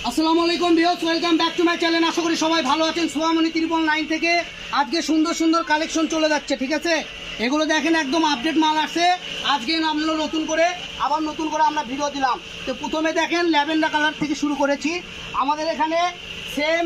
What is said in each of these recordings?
আসসালামু আলাইকুম viewers, welcome back to my channel. আশা করি সবাই ভালো আছেন। সোয়ামনি 999 থেকে আজকে সুন্দর সুন্দর কালেকশন চলে যাচ্ছে, ঠিক আছে? এগুলো দেখেন একদম আপডেট মাল আসছে। আজকে নামলো নতুন করে আমরা ভিডিও দিলাম। তো প্রথমে দেখেন ল্যাভেন্ডার কালার থেকে শুরু করেছি। আমাদের এখানে সেম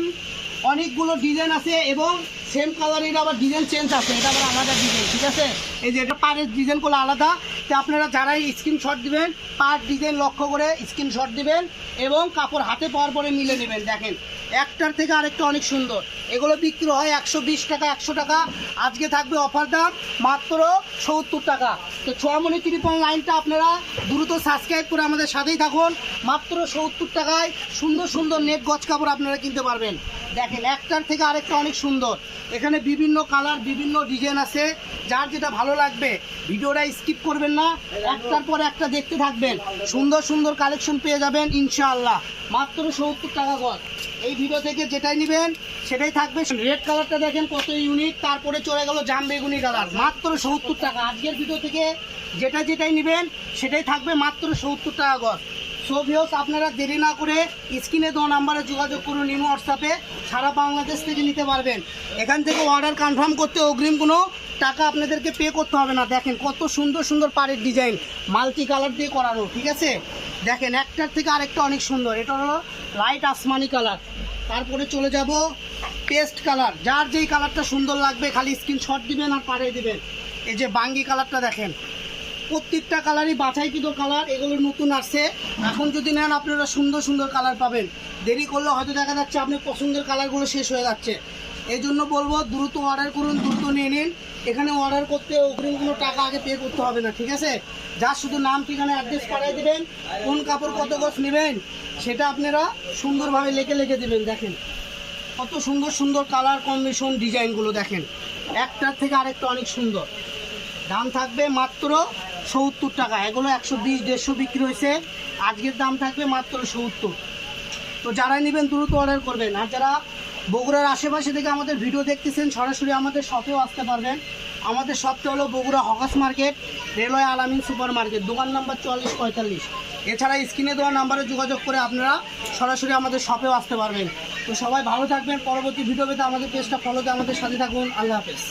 অনেকগুলো ডিজাইন আছে এবং সেম কালারের আবার ডিজাইন চেঞ্জ আছে, এটা আবার আলাদা ডিজাইন, ঠিক আছে? এই যে এটা পাড়ের ডিজাইনগুলো আলাদা। তো আপনারা যারাই স্ক্রিনশট দিবেন পার ডিজাইন লক্ষ্য করে স্ক্রিনশট দিবেন এবং কাপড় হাতে পাওয়ার পরে মিলে নেবেন। দেখেন একটার থেকে আরেকটা অনেক সুন্দর। এগুলো বিক্রি হয় 120 টাকা, 100 টাকা। আজকে থাকবে অফার দাম মাত্র 70 টাকা। তো সোয়ামনি 999টা আপনারা দ্রুত সাবস্ক্রাইব করে আমাদের সাথেই থাকুন। মাত্র 70 টাকায় সুন্দর সুন্দর নেট গজ কাপড় আপনারা কিনতে পারবেন। দেখেন একটার থেকে আরেকটা অনেক সুন্দর। এখানে বিভিন্ন কালার বিভিন্ন ডিজাইন আছে, যার যেটা ভালো লাগবে ভিডিওটা স্কিপ করবেন না, একটার পর একটা দেখতে থাকবেন। সুন্দর সুন্দর কালেকশন পেয়ে যাবেন ইনশাআল্লাহ। মাত্র 70 টাকা গজ। এই ভিডিও থেকে যেটাই নেবেন সেটাই থাকবে। রেড কালারটা দেখেন কত ইউনিক। তারপরে চলে গেল জাম বেগুনি কালার, মাত্র 70 টাকা। আজকের ভিডিও থেকে যেটাই নেবেন সেটাই থাকবে মাত্র 70 টাকা গজ। সো ভিউয়ার্স, আপনারা দেরি না করে স্ক্রিনে দেওয়া নাম্বারে যোগাযোগ করুন। ইমো হোয়াটসঅ্যাপে সারা বাংলাদেশ থেকে নিতে পারবেন। এখান থেকে অর্ডার কনফার্ম করতে অগ্রিম কোনো টাকা আপনাদেরকে পে করতে হবে না। দেখেন কত সুন্দর সুন্দর পাড়ের ডিজাইন মাল্টি কালার দিয়ে করানো, ঠিক আছে? দেখেন একটার থেকে আরেকটা অনেক সুন্দর। এটা হলো লাইট আসমানি কালার। তারপরে চলে যাব পেস্ট কালার। যার যেই কালারটা সুন্দর লাগবে খালি স্ক্রিনশট দিবেন আর পাঠিয়ে দিবেন। এই যে বাঙ্গি কালারটা দেখেন, প্রত্যেকটা কালারই বাছাইকৃত কালার। এগুলো নতুন আসছে, এখন যদি নেন আপনারা সুন্দর সুন্দর কালার পাবেন। দেরি করলে হয়তো দেখা যাচ্ছে আপনার পছন্দের কালারগুলো শেষ হয়ে যাচ্ছে। এই জন্য বলবো দ্রুত অর্ডার করুন, দ্রুত নিয়ে নিন। এখানে অর্ডার করতে অগ্রিম কোনো টাকা আগে পে করতে হবে না, ঠিক আছে? যা শুধু নাম ঠিকানা অ্যাড্রেস পাঠিয়ে দেবেন, কোন কাপড় কত গজ নেবেন সেটা আপনারা সুন্দরভাবে লিখে দেবেন। দেখেন কত সুন্দর সুন্দর কালার কম্বিনেশন ডিজাইনগুলো দেখেন, একটার থেকে আরেকটা অনেক সুন্দর। দাম থাকবে মাত্র 70 টাকা। এগুলো 120, 150 বিক্রি হয়েছে, আজকের দাম থাকবে মাত্র 70। তো যারা নেবেন দ্রুত অর্ডার করবেন। আর যারা বগুড়ার আশেপাশে থেকে আমাদের ভিডিও দেখতেছেন সরাসরি আমাদের শপেও আসতে পারবেন। আমাদের শপটা হলো বগুড়া হকাস মার্কেট, রেলওয়ে আলামিন সুপার মার্কেট, দোকান নাম্বার 4445। এছাড়া স্ক্রিনে দেওয়া নাম্বারে যোগাযোগ করে আপনারা সরাসরি আমাদের শপেও আসতে পারবেন। তো সবাই ভালো থাকবেন। পরবর্তী ভিডিও পেতে আমাদের পেজটা ফলোতে আমাদের সাথে থাকুন। আল্লাহ হাফেজ।